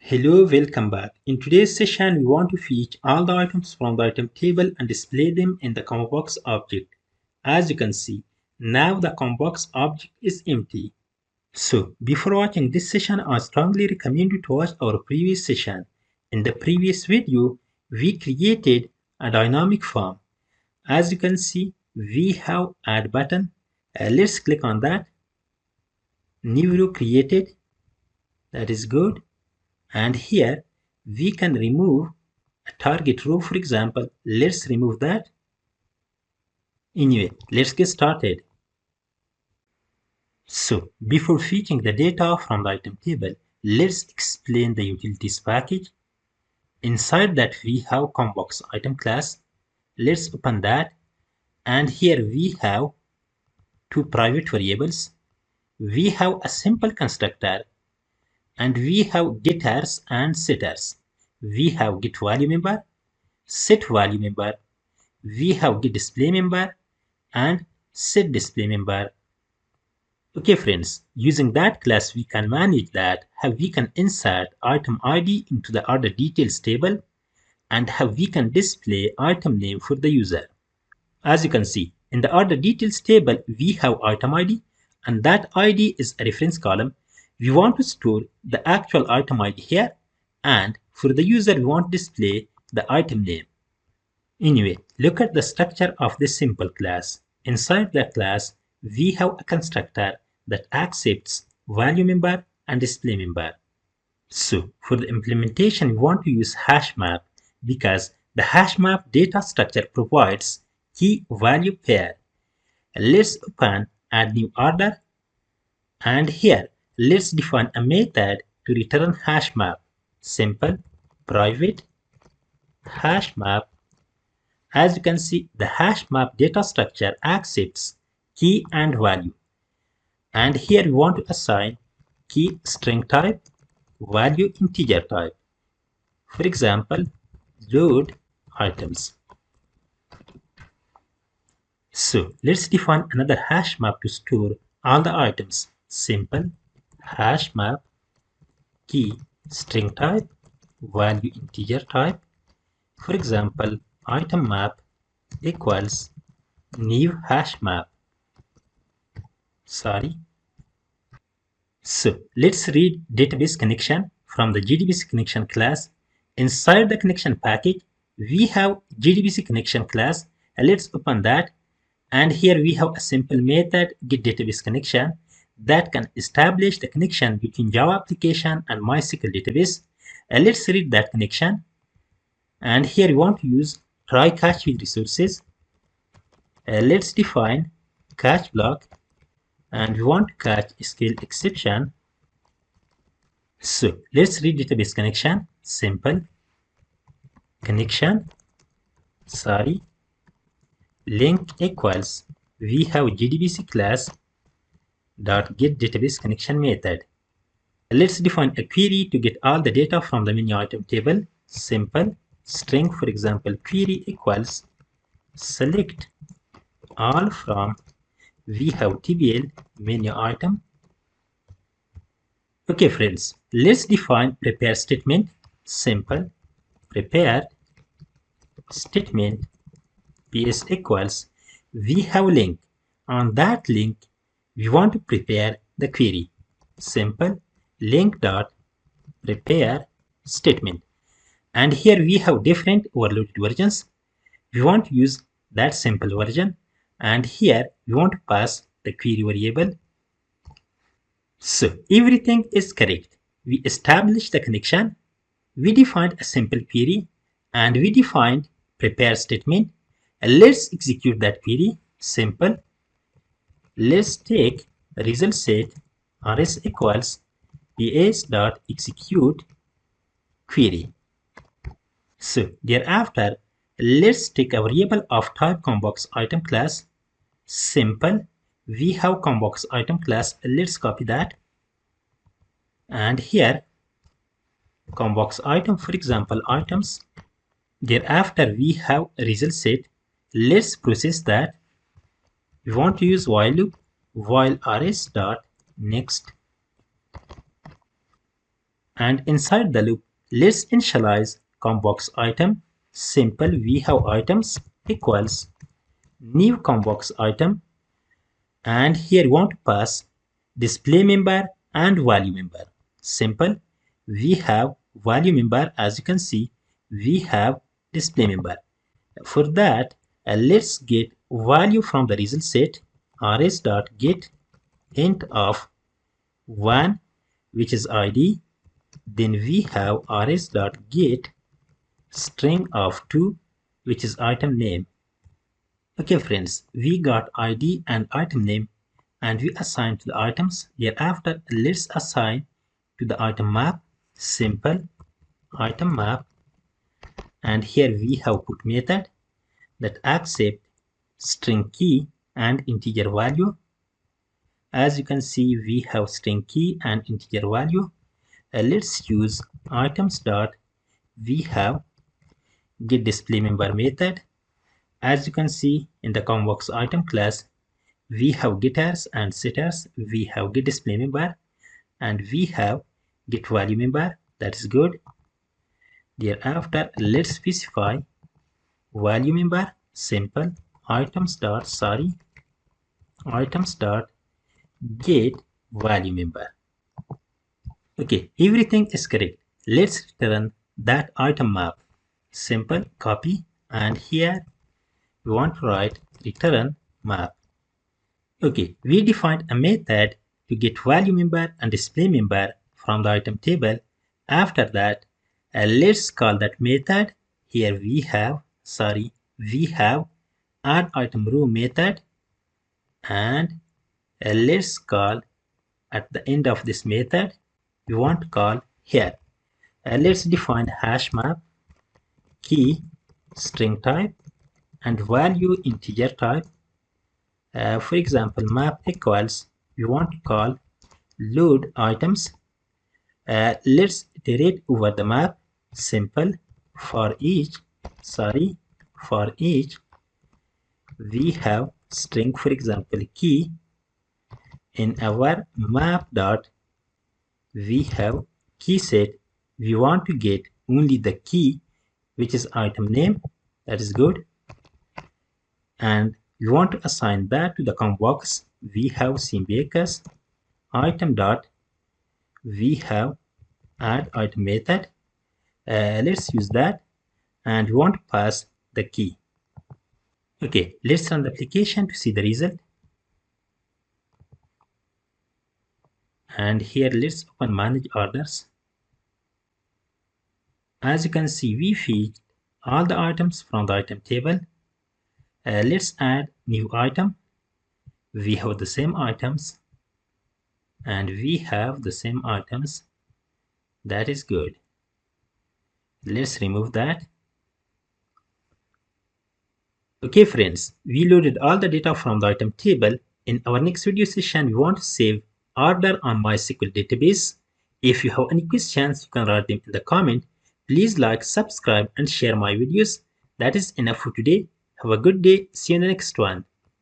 Hello, welcome back. In today's session, we want to fetch all the items from the item table and display them in the ComboBox object. As you can see, now the ComboBox object is empty. So, before watching this session, I strongly recommend you to watch our previous session. In the previous video, we created a dynamic form. As you can see, we have add button. Let's click on that. New row created. That is good. And here we can remove a target row, for example. Let's remove that. Anyway, let's get started. So before fetching the data from the item table, let's explain the utilities package. Inside that we have ComboBox item class. Let's open that, and here we have two private variables. We have a simple constructor, and we have getters and setters. We have get value member, set value member. We have get display member and set display member. Okay friends, using that class we can manage that, how we can insert item ID into the order details table, and how we can display item name for the user. As you can see, in the order details table we have item ID, and that ID is a reference column. We want to store the actual item ID here, and for the user we want to display the item name. Anyway, look at the structure of this simple class. Inside the class, we have a constructor that accepts value member and display member. So, for the implementation, we want to use hash map because the hash map data structure provides key value pair. Let's open add new order, and here let's define a method to return hash map. Simple private hash map. As you can see, the hash map data structure accepts key and value. And here we want to assign key string type, value integer type. For example, load items. So let's define another hash map to store all the items. Simple hash map, key string type, value integer type. For example, item map equals new hash map. So let's read database connection from the JDBC connection class. Inside the connection package, we have JDBC connection class. Let's open that, and here we have a simple method get database connection that can establish the connection between Java application and MySQL database. Let's read that connection, and here we want to use try catch with resources. Let's define catch block, and we want to catch scale exception. So let's read database connection. Simple connection link equals, we have JDBC class dot get database connection method. Let's define a query to get all the data from the menu item table. Simple string, for example, query equals select all from, we have TBL menu item. Okay friends, let's define prepare statement. Simple prepare statement PS equals, we have link. On that link we want to prepare the query. Simple link dot prepare statement. And here we have different overloaded versions. We want to use that simple version, and here we want to pass the query variable. So everything is correct. We established the connection, we defined a simple query, and we defined prepare statement. Let's execute that query. Simple. Let's take result set rs equals ps.execute query. So thereafter, let's take a variable of type ComboBox item class. Simple. We have ComboBox item class. Let's copy that. And here, ComboBox item, for example, items. Thereafter, we have a result set. Let's process that. We want to use while loop, while rs dot next. And inside the loop, let's initialize ComboBox item. Simple, we have items equals new ComboBox item, and here we want to pass display member and value member. Simple, we have value member. As you can see, we have display member. For that, let's get value from the result set. rs.get int of 1, which is id. Then we have rs.get string of 2, which is item name. Okay friends, we got id and item name, and we assign to the items. Thereafter, let's assign to the item map. Simple, item map, and here we have put method that accept string key and integer value. As you can see, we have string key and integer value. Let's use items dot we have get display member method. As you can see, in the ComboBox item class, we have getters and setters. We have get display member and we have get value member. That is good. Thereafter, let's specify value member. Simple, items dot get value member. Okay, everything is correct. Let's return that item map. Simple, copy, and here we want to write return map. Okay, we defined a method to get value member and display member from the item table. After that, let's call that method. Here we have add item row method, and let's call at the end of this method, we want to call here. Let's define hash map, key, string type, and value integer type. For example, map equals, we want to call load items. Let's iterate over the map. Simple, for each we have string, for example, key. In our map dot we have key set. We want to get only the key, which is item name. That is good. And we want to assign that to the ComboBox. We have CMBX item dot we have add item method. Let's use that, and we want to pass the key. Okay, let's run the application to see the result. And here let's open manage orders. As you can see, we fetched all the items from the item table. Let's add new item. We have the same items, and we have the same items. That is good. Let's remove that. Okay friends, we loaded all the data from the item table. In our next video session, we want to save order on MySQL database. If you have any questions, you can write them in the comment. Please like, subscribe, and share my videos. That is enough for today. Have a good day. See you in the next one.